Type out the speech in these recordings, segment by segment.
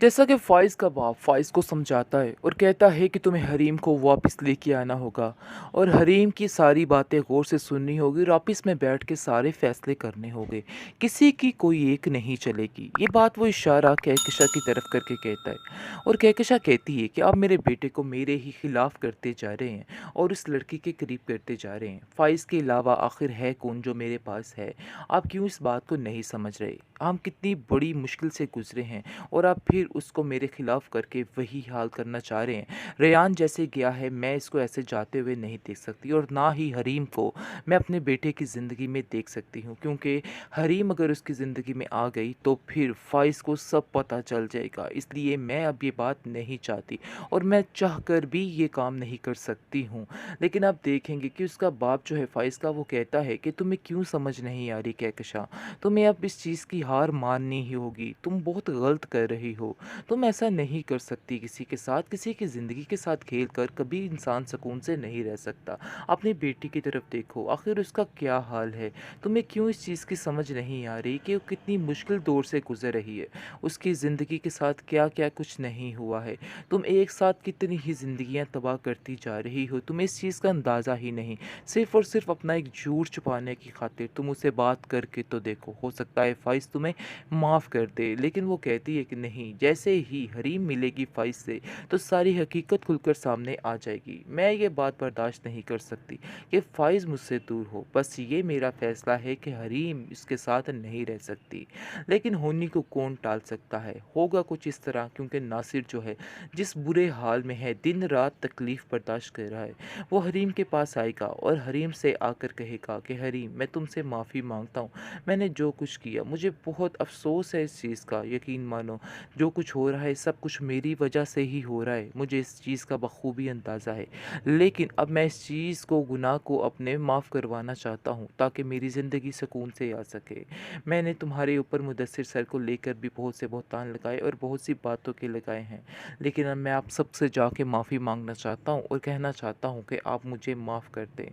जैसा कि फ़ाइज़ का बाप फ़ाइज़ को समझाता है और कहता है कि तुम्हें हरीम को वापस लेके आना होगा और हरीम की सारी बातें गौर से सुननी होगी और आपस में बैठ के सारे फ़ैसले करने होंगे। किसी की कोई एक नहीं चलेगी। ये बात वो इशारा कहकशा की तरफ करके कहता है और कहकशा कहती है कि आप मेरे बेटे को मेरे ही खिलाफ़ करते जा रहे हैं और उस लड़की के करीब करते जा रहे हैं। फ़ाइज़ के अलावा आखिर है कौन जो मेरे पास है? आप क्यों इस बात को नहीं समझ रहे? हम कितनी बड़ी मुश्किल से गुज़रे हैं और आप फिर उसको मेरे खिलाफ करके वही हाल करना चाह रहे हैं। रेयान जैसे गया है, मैं इसको ऐसे जाते हुए नहीं देख सकती और ना ही हरीम को मैं अपने बेटे की ज़िंदगी में देख सकती हूँ, क्योंकि हरीम अगर उसकी ज़िंदगी में आ गई तो फिर फ़ाइज़ को सब पता चल जाएगा। इसलिए मैं अब ये बात नहीं चाहती और मैं चाह कर भी ये काम नहीं कर सकती हूँ। लेकिन आप देखेंगे कि उसका बाप जो है फ़ाइज़ का, वो कहता है कि तुम्हें क्यों समझ नहीं आ रही कहकशा, तुम्हें अब इस चीज़ की हार माननी ही होगी, तुम बहुत गलत कर रही हो। तुम ऐसा नहीं कर सकती किसी के साथ, किसी की ज़िंदगी के साथ खेल कर कभी इंसान सुकून से नहीं रह सकता। अपनी बेटी की तरफ देखो, आखिर उसका क्या हाल है। तुम्हें क्यों इस चीज़ की समझ नहीं आ रही कि वो कितनी मुश्किल दौर से गुजर रही है। उसकी ज़िंदगी के साथ क्या क्या कुछ नहीं हुआ है। तुम एक साथ कितनी ही ज़िंदगियाँ तबाह करती जा रही हो, तुम्हें इस चीज़ का अंदाज़ा ही नहीं। सिर्फ़ और सिर्फ अपना एक झूठ छुपाने की खातिर तुम उसे बात करके तो देखो, हो सकता है फ़ाइज़ तुम्हें माफ़ कर दे। लेकिन वो कहती है कि नहीं, जैसे ही हरीम मिलेगी फ़ाइज़ से तो सारी हकीकत खुलकर सामने आ जाएगी। मैं ये बात बर्दाश्त नहीं कर सकती कि फ़ाइज़ मुझसे दूर हो। बस ये मेरा फ़ैसला है कि हरीम इसके साथ नहीं रह सकती। लेकिन होनी को कौन टाल सकता है? होगा कुछ इस तरह, क्योंकि नासिर जो है जिस बुरे हाल में है, दिन रात तकलीफ़ बर्दाश्त कर रहा है, वो हरीम के पास आएगा और हरीम से आकर कहेगा कि हरीम, मैं तुमसे माफ़ी माँगता हूँ। मैंने जो कुछ किया, मुझे बहुत अफ़सोस है इस चीज़ का, यकीन मानो। जो कुछ हो रहा है सब कुछ मेरी वजह से ही हो रहा है, मुझे इस चीज़ का बखूबी अंदाज़ा है। लेकिन अब मैं इस चीज़ को, गुनाह को अपने माफ़ करवाना चाहता हूँ ताकि मेरी ज़िंदगी सुकून से आ सके। मैंने तुम्हारे ऊपर मुदस्सिर सर को लेकर भी बहुत से बहतान लगाए और बहुत सी बातों के लगाए हैं, लेकिन अब मैं आप सबसे जाके माफ़ी मांगना चाहता हूँ और कहना चाहता हूँ कि आप मुझे माफ़ कर दें।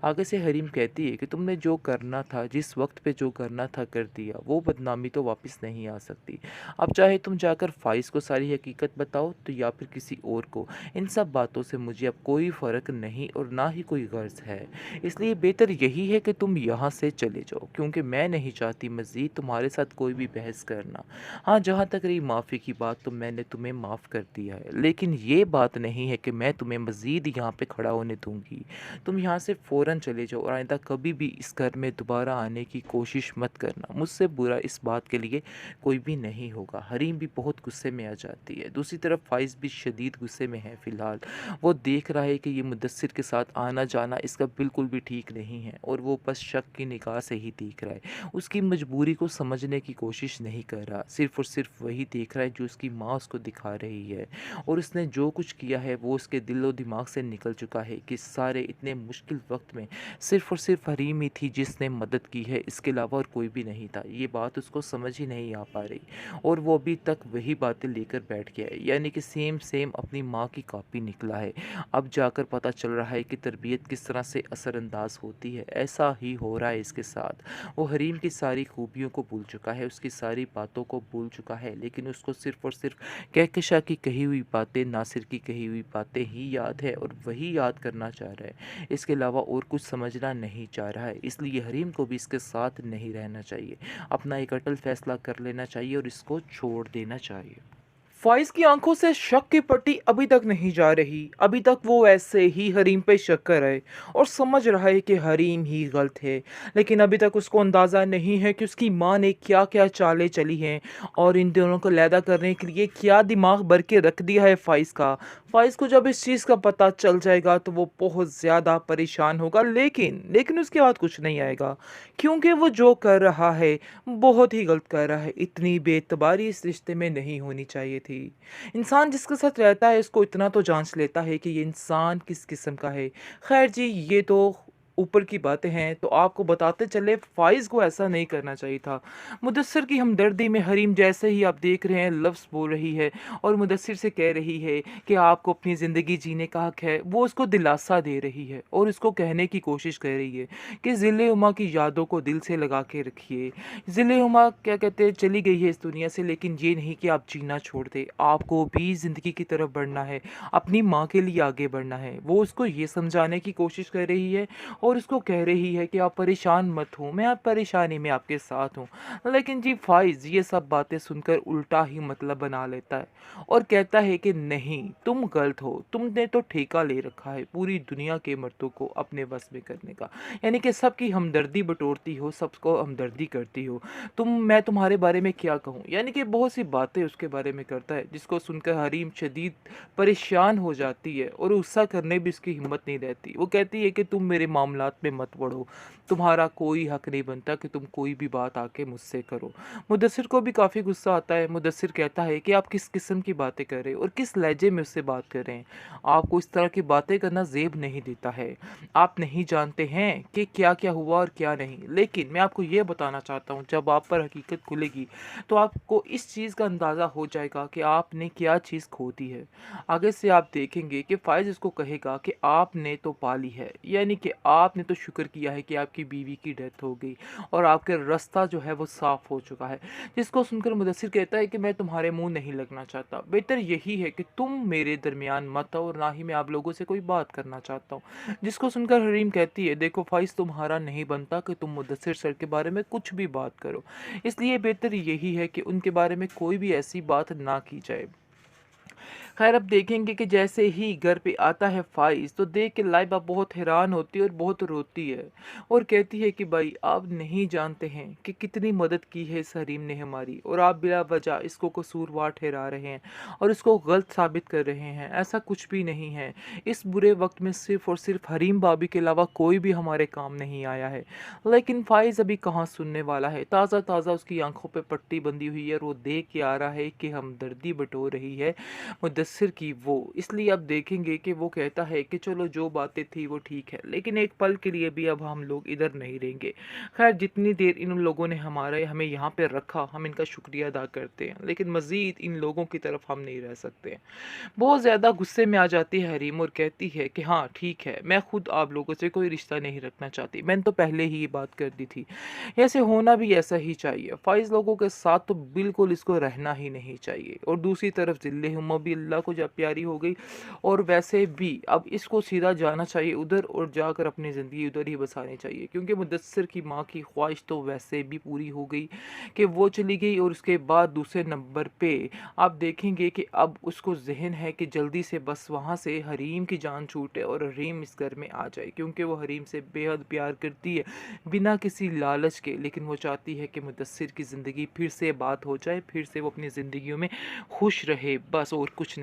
आगे से हरीम कहती है कि तुमने जो करना था, जिस वक्त पे जो करना था कर दिया, वो बदनामी तो वापस नहीं आ सकती। अब चाहे तुम जाकर फ़ाइज़ को सारी हकीकत बताओ तो या फिर किसी और को, इन सब बातों से मुझे अब कोई फ़र्क नहीं और ना ही कोई गर्ज़ है। इसलिए बेहतर यही है कि तुम यहाँ से चले जाओ, क्योंकि मैं नहीं चाहती मज़ीद तुम्हारे साथ कोई भी बहस करना। हाँ, जहाँ तक रही माफ़ी की बात, तो मैंने तुम्हें माफ़ कर दिया है, लेकिन ये बात नहीं है कि मैं तुम्हें मज़ीद यहाँ पे खड़ा होने दूँगी। तुम यहाँ से फ़ौरन चले जाओ और आइंदा कभी भी इस घर में दोबारा आने की कोशिश मत करना। मुझसे बुरा इस बात के लिए कोई भी नहीं होगा। हरीम भी बहुत गुस्से में आ जाती है। दूसरी तरफ फ़ाइज़ भी शदीद गुस्से में है फ़िलहाल। वो देख रहा है कि ये मुदस्सिर के साथ आना-जाना इसका बिल्कुल भी ठीक नहीं है और वो बस शक की निगाह से ही देख रहा है। उसकी मजबूरी को समझने की कोशिश नहीं कर रहा। सिर्फ़ और सिर्फ़ वही देख रहा है जो उसकी माँ उसको दिखा रही है और उसने जो कुछ किया है वो उसके दिल-ओ-दिमाग से निकल चुका है कि सारे इतने मुश्किल वक़्त में सिर्फ़ और सिर्फ़ हरीम ही थी जिसने मदद की है, इसके अलावा और कोई भी नहीं था। ये बात उसको समझ ही नहीं आ पा रही और वो अभी तक वही बातें लेकर बैठ गया है, यानी कि सेम सेम अपनी माँ की कॉपी निकला है। अब जाकर पता चल रहा है कि तरबियत किस तरह से असरअंदाज होती है। ऐसा ही हो रहा है इसके साथ। वो हरीम की सारी खूबियों को भूल चुका है, उसकी सारी बातों को भूल चुका है, लेकिन उसको सिर्फ़ और सिर्फ़ कहकशा की कही हुई बातें, नासिर की कही हुई बातें ही याद है और वही याद करना चाह रहा है। इसके अलावा और कुछ समझना नहीं चाह रहा है। इसलिए हरीम को भी इसके साथ नहीं रहना चाहिए। अपना एक अटल फ़ैसला कर लेना चाहिए और इसको छोड़ देना चाहिए। फ़ाइज़ की आंखों से शक की पट्टी अभी तक नहीं जा रही। अभी तक वो ऐसे ही हरीम पे शक कर रहा है और समझ रहा है कि हरीम ही गलत है। लेकिन अभी तक उसको अंदाज़ा नहीं है कि उसकी माँ ने क्या-क्या चालें चली हैं और इन दोनों को अलहदा करने के लिए क्या दिमाग भर के रख दिया है फ़ाइज़ का। फ़ाइज़ को जब इस चीज़ का पता चल जाएगा तो वो बहुत ज़्यादा परेशान होगा, लेकिन उसके बाद कुछ नहीं आएगा, क्योंकि वो जो कर रहा है बहुत ही गलत कर रहा है। इतनी बेएतबारी इस रिश्ते में नहीं होनी चाहिए थी। इंसान जिसके साथ रहता है उसको इतना तो जाँच लेता है कि ये इंसान किस किस्म का है। ख़ैर जी, ये तो ऊपर की बातें हैं तो आपको बताते चले फ़ाइज़ को ऐसा नहीं करना चाहिए था। मुदस्सिर की हमदर्दी में हरीम जैसे ही आप देख रहे हैं लफ्ज़ बोल रही है और मुदस्सिर से कह रही है कि आपको अपनी ज़िंदगी जीने का हक है, वो उसको दिलासा दे रही है और उसको कहने की कोशिश कर रही है कि ज़िल-ए-उमा की यादों को दिल से लगा के रखिए। ज़िल-ए-उमा क्या कहते हैं चली गई है इस दुनिया से, लेकिन ये नहीं कि आप जीना छोड़ दें, आपको भी ज़िंदगी की तरफ बढ़ना है, अपनी माँ के लिए आगे बढ़ना है। वो उसको ये समझाने की कोशिश कर रही है और उसको कह रही है कि आप परेशान मत हो, मैं आप परेशानी में आपके साथ हूँ। लेकिन जी फ़ाइज़ ये सब बातें सुनकर उल्टा ही मतलब बना लेता है और कहता है कि नहीं, तुम गलत हो, तुमने तो ठेका ले रखा है पूरी दुनिया के मर्दों को अपने बस में करने का। यानी कि सबकी हमदर्दी बटोरती हो, सबको हमदर्दी करती हो। मैं तुम्हारे बारे में क्या कहूँ? यानी कि बहुत सी बातें उसके बारे में करता है, जिसको सुनकर हरीम शदीद परेशान हो जाती है और गुस्सा करने भी उसकी हिम्मत नहीं रहती। वो कहती है कि तुम मेरे मामलात में मत पड़ो, तुम्हारा कोई हक नहीं बनता कि तुम कोई भी बात आके मुझसे करो। मुदस्सिर को भी काफ़ी गुस्सा आता है। मुदस्सिर कहता है कि आप किस किस्म की बातें कर रहे हो और किस लहजे में उससे बात कर रहे हैं। आपको इस तरह की बातें करना ज़ेब नहीं देता है। आप नहीं जानते हैं कि क्या-क्या हुआ और क्या नहीं। लेकिन मैं आपको ये बताना चाहता हूँ, जब आप पर हकीकत खुलेगी, तो आपको इस चीज़ का अंदाज़ा हो जाएगा कि आपने क्या चीज़ खो दी है। आगे से आप देखेंगे कि फ़ाइज़ उसको कहेगा कि आपने तो पाली है, यानी कि आपने तो शुक्र किया है कि आपकी बीवी की डेथ हो गई और आपका रास्ता जो है वो साफ़ हो चुका है। जिसको सुनकर मुदस्सिर कहता है कि मैं तुम्हारे मुँह नहीं लगना चाहता। बेहतर यही है कि तुम मेरे दरमियान मत आओ और ना ही मैं आप लोगों से कोई बात करना चाहता हूँ। जिसको सुनकर हरीम कहती है, देखो फ़ाइज़ तुम्हारा नहीं बनता कि तुम मुदस्सिर सर के बारे में कुछ भी बात करो। इसलिए बेहतर यही है कि उनके बारे में कोई भी ऐसी बात ना की जाए। खैर अब देखेंगे कि जैसे ही घर पे आता है फ़ाइज़ तो देख के लाइबा बहुत हैरान होती है और बहुत रोती है और कहती है कि भाई आप नहीं जानते हैं कि कितनी मदद की है इस हरीम ने हमारी और आप बिला वजह इसको कसूरवार ठहरा रहे हैं और इसको गलत साबित कर रहे हैं। ऐसा कुछ भी नहीं है। इस बुरे वक्त में सिर्फ और सिर्फ हरीम भाभी के अलावा कोई भी हमारे काम नहीं आया है। लेकिन फ़ाइज़ अभी कहाँ सुनने वाला है। ताज़ा ताज़ा उसकी आंखों पे पट्टी बंधी हुई है और वो देख के आ रहा है कि हमदर्दी बटोर रही है मुदस्सिर की वो। इसलिए अब देखेंगे कि वो कहता है कि चलो जो बातें थी वो ठीक है, लेकिन एक पल के लिए भी अब हम लोग इधर नहीं रहेंगे। खैर जितनी देर इन लोगों ने हमें यहाँ पे रखा, हम इनका शुक्रिया अदा करते हैं, लेकिन मज़ीद इन लोगों की तरफ हम नहीं रह सकते। बहुत ज़्यादा गुस्से में आ जाती है हरीम और कहती है कि हाँ ठीक है, मैं खुद आप लोगों से कोई रिश्ता नहीं रखना चाहती, मैंने तो पहले ही ये बात कर दी थी। ऐसे होना भी ऐसा ही चाहिए। फ़ाइज़ लोगों के साथ तो बिल्कुल इसको रहना ही नहीं चाहिए। और दूसरी तरफ ज़िल्ले-ए-हुम्मा भी अल्लाह को जब प्यारी हो गई और वैसे भी अब इसको सीधा जाना चाहिए उधर और जाकर अपनी ज़िंदगी उधर ही बसानी चाहिए, क्योंकि मुदस्सिर की माँ की ख्वाहिश तो वैसे भी पूरी हो गई कि वो चली गई और उसके बाद दूसरे नंबर पे आप देखेंगे कि अब उसको ज़हन है कि जल्दी से बस वहाँ से हरीम की जान छूटे और हरीम इस घर में आ जाए, क्योंकि वो हरीम से बेहद प्यार करती है बिना किसी लालच के। लेकिन वो चाहती है कि मुदस्सिर की ज़िंदगी फिर से बात हो जाए, फिर से वो अपनी ज़िंदगियों में खुश रहे, बस और कुछ